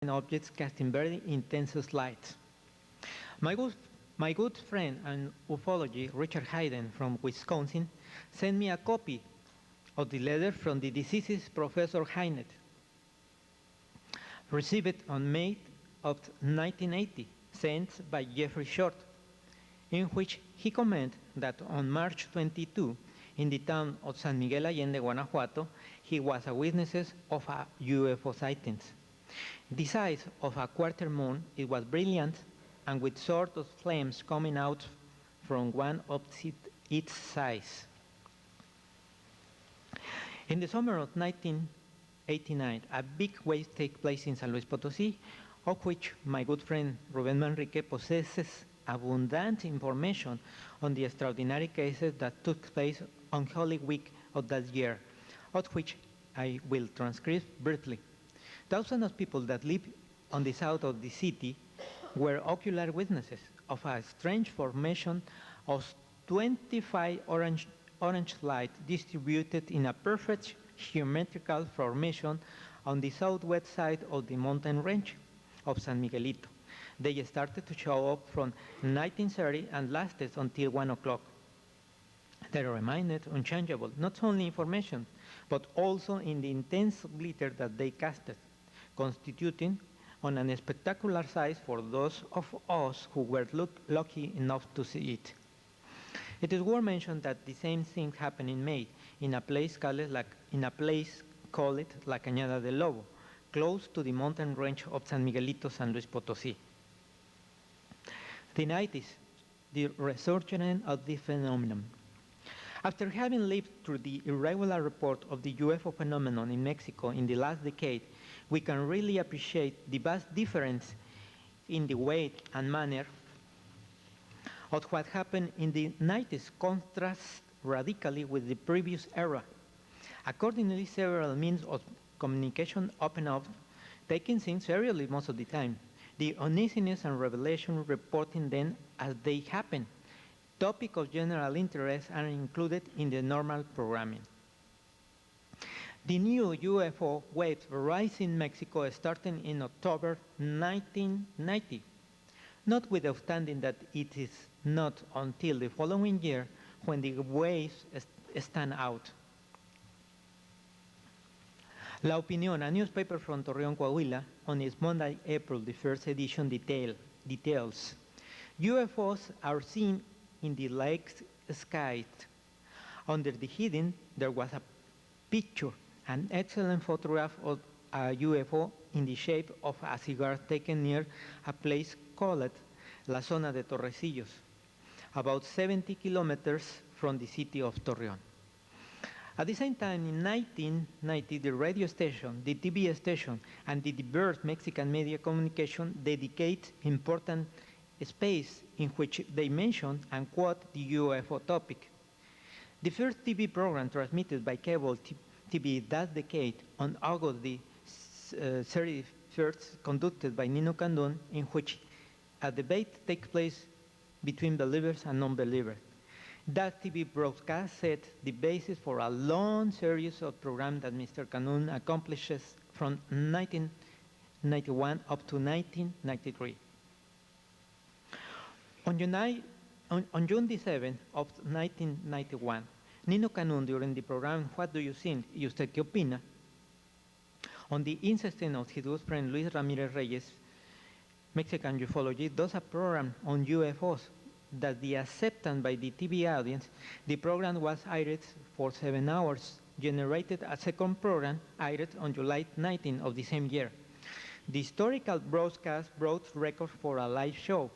objects casting very intense light. My good, my good friend and ufology, Richard Hayden from Wisconsin, sent me a copy of the letter from the deceased Professor Hynet, received on May of 1980, sent by Jeffrey Short, in which he commented that on March 22, in the town of San Miguel Allende, Guanajuato, he was a witness of a UFO sightings. The size of a quarter moon, it was brilliant and with sort of flames coming out from one of its sides. In the summer of 1989, a big wave takes place in San Luis Potosí, of which my good friend Rubén Manrique possesses abundant information on the extraordinary cases that took place on Holy Week of that year, of which I will transcribe briefly. Thousands of people that live on the south of the city were ocular witnesses of a strange formation of 25 orange light distributed in a perfect geometrical formation on the southwest side of the mountain range of San Miguelito. They started to show up from 1930 and lasted until 1 o'clock. They remained unchangeable, not only information, but also in the intense glitter that they casted, constituting on a spectacular size for those of us who were lucky enough to see it. It is worth mentioning that the same thing happened in May in a place called La Cañada del Lobo, close to the mountain range of San Miguelito, San Luis Potosí. The 90s, the resurgence of the phenomenon. After having lived through the irregular report of the UFO phenomenon in Mexico in the last decade, we can really appreciate the vast difference in the weight and manner of what happened in the 90s contrasts radically with the previous era. Accordingly, several means of communication open up, taking things seriously most of the time. The uneasiness and revelation reporting them as they happen. Topics of general interest are included in the normal programming. The new UFO wave rise in Mexico starting in October 1990, notwithstanding that it is not until the following year when the waves stand out. La Opinión, a newspaper from Torreón, Coahuila, on its Monday, April the 1st edition details. UFOs are seen in the lake sky. Under the heading, there was a picture, an excellent photograph of a UFO in the shape of a cigar taken near a place called La Zona de Torrecillos, about 70 kilometers from the city of Torreón. At the same time, in 1990, the radio station, the TV station, and the diverse Mexican media communication dedicate important space in which they mention and quote the UFO topic. The first TV program transmitted by cable TV that decade on August the 31st, conducted by Nino Candon, in which a debate takes place between believers and non-believers. That TV broadcast set the basis for a long series of programs that Mr. Canun accomplishes from 1991 up to 1993. On June the 7th of 1991, Nino Canun, during the program What Do You Think? ¿Y usted qué opina? On the insistence of his good friend Luis Ramirez Reyes, Mexican ufology, does a program on UFOs that the acceptance by the TV audience. The program was aired for 7 hours, generated a second program aired on July 19 of the same year. The historical broadcast broke records for a live show.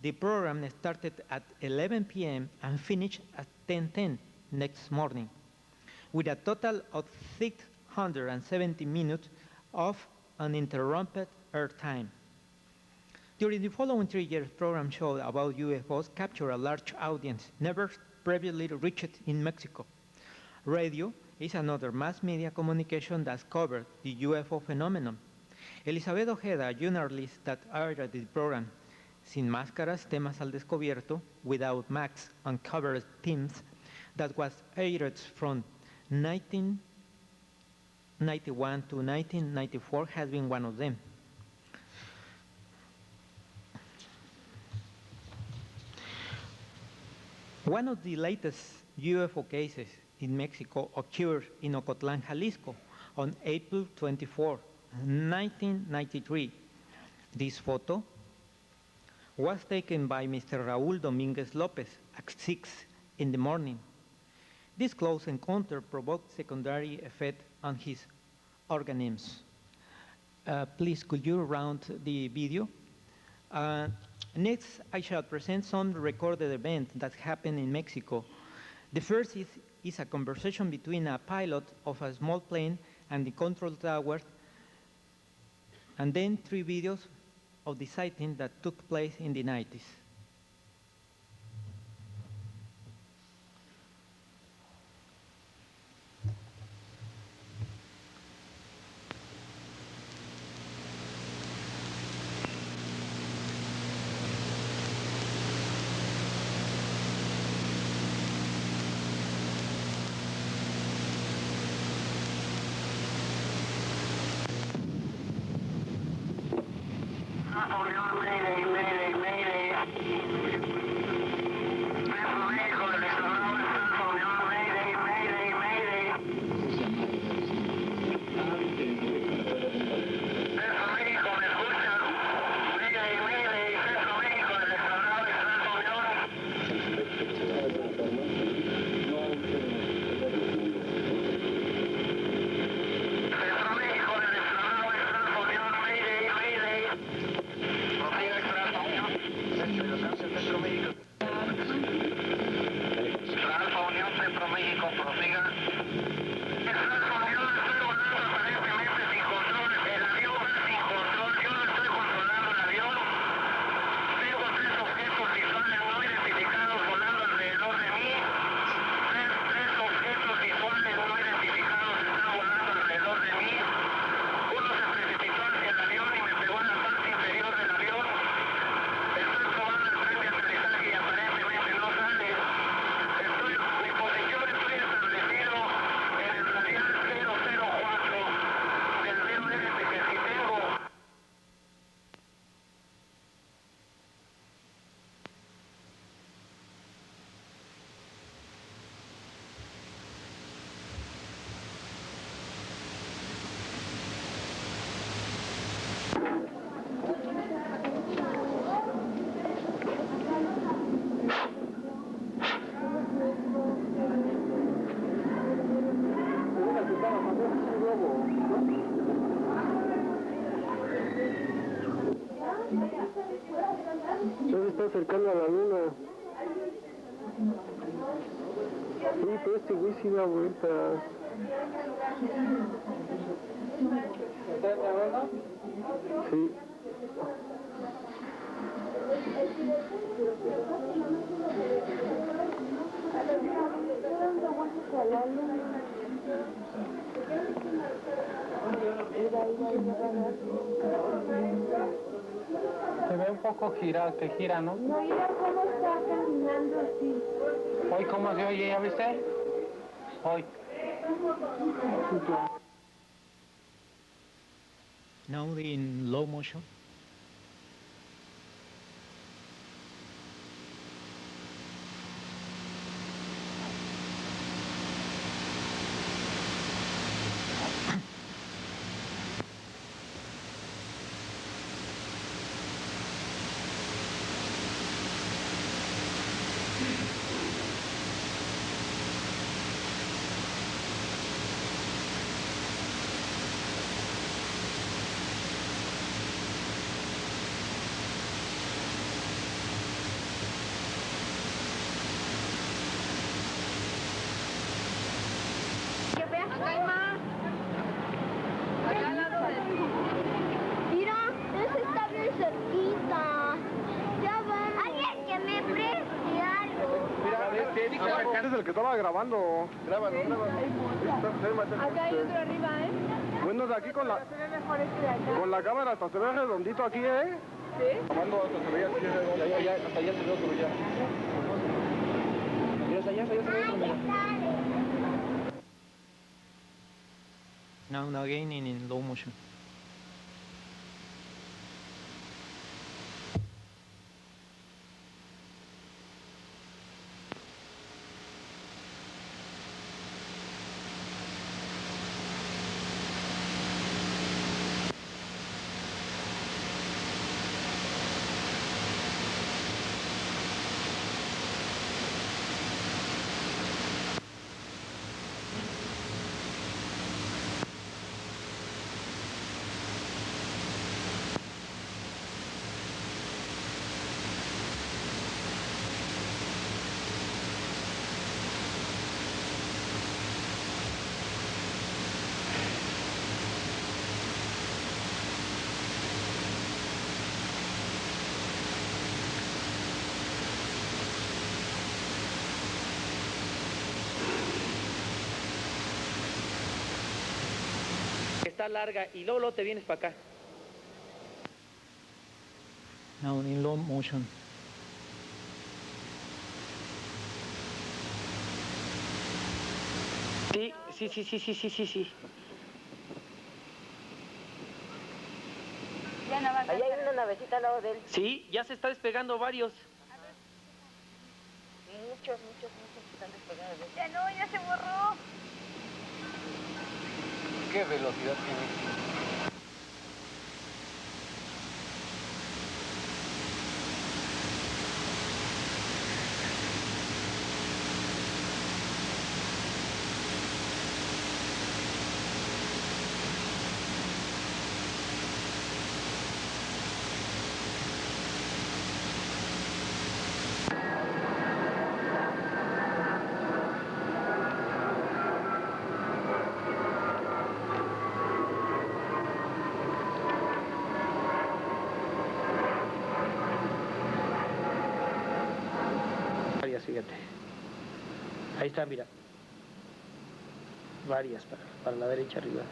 The program started at 11 p.m. and finished at 10:10 next morning, with a total of 670 minutes of uninterrupted airtime. During the following 3 years, program showed about UFOs captured a large audience never previously reached in Mexico. Radio is another mass media communication that covered the UFO phenomenon. Elizabeth Ojeda, a journalist that aired the program Sin Máscaras, Temas al Descubierto, Without Masks, Uncovered Themes, that was aired from 1991 to 1994, has been one of them. One of the latest UFO cases in Mexico occurred in Ocotlan, Jalisco, on April 24, 1993. This photo was taken by Mr. Raúl Domínguez López at 6 in the morning. This close encounter provoked secondary effect on his organisms. Please, could you round the video? Next, I shall present some recorded events that happened in Mexico. The first is a conversation between a pilot of a small plane and the control tower, and then 3 videos of the sighting that took place in the 90s. Ya se está acercando a la luna. Sí, pero este güey sí da vueltas. ¿Estás grabando? Sí. Se ve un poco girado, que gira, ¿no? No, mira cómo está caminando así. Hoy, ¿cómo se oye? ¿Ya viste? Hoy. Now in low motion. Acá hay más. Acá al lado de ti. Mira, ese está bien cerquita. Ya vamos. Alguien que me preste algo. Mira, ¿qué dijo? Ese es el que estaba grabando. Grábalo, grábalo. Acá hay otro arriba, ¿eh? Bueno, de aquí con la... Se ve mejor este de acá. Con la cámara hasta se ve redondito aquí, ¿eh? ¿Sí? Tomando hasta se veía aquí, hasta allá se ve otro ya. Mira, hasta allá se ve otro, mira. Now again in low motion. está larga y luego te vienes para acá. Now in low motion. Sí. Ya no va a Allá hay una navecita al lado de él. Sí, ya se está despegando varios. Muchos están despegando. Ya no, ya se borró. ¿Qué velocidad tiene? Varias, fíjate. Ahí está, mira. Varias para la derecha arriba.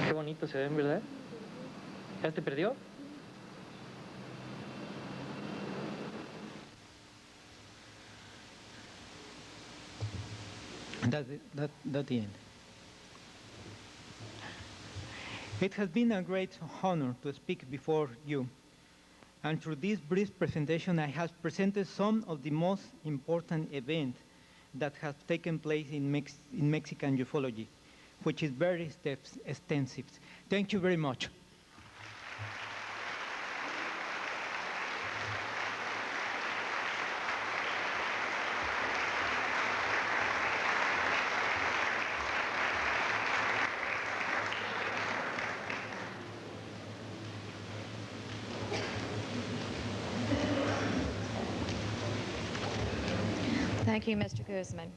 Qué bonito se ven, ¿verdad? ¿Ya te perdió? That's the end. It has been a great honor to speak before you. And through this brief presentation, I have presented some of the most important events that have taken place in Mexican ufology, which is very extensive. Thank you very much. Thank you, Mr. Guzmán.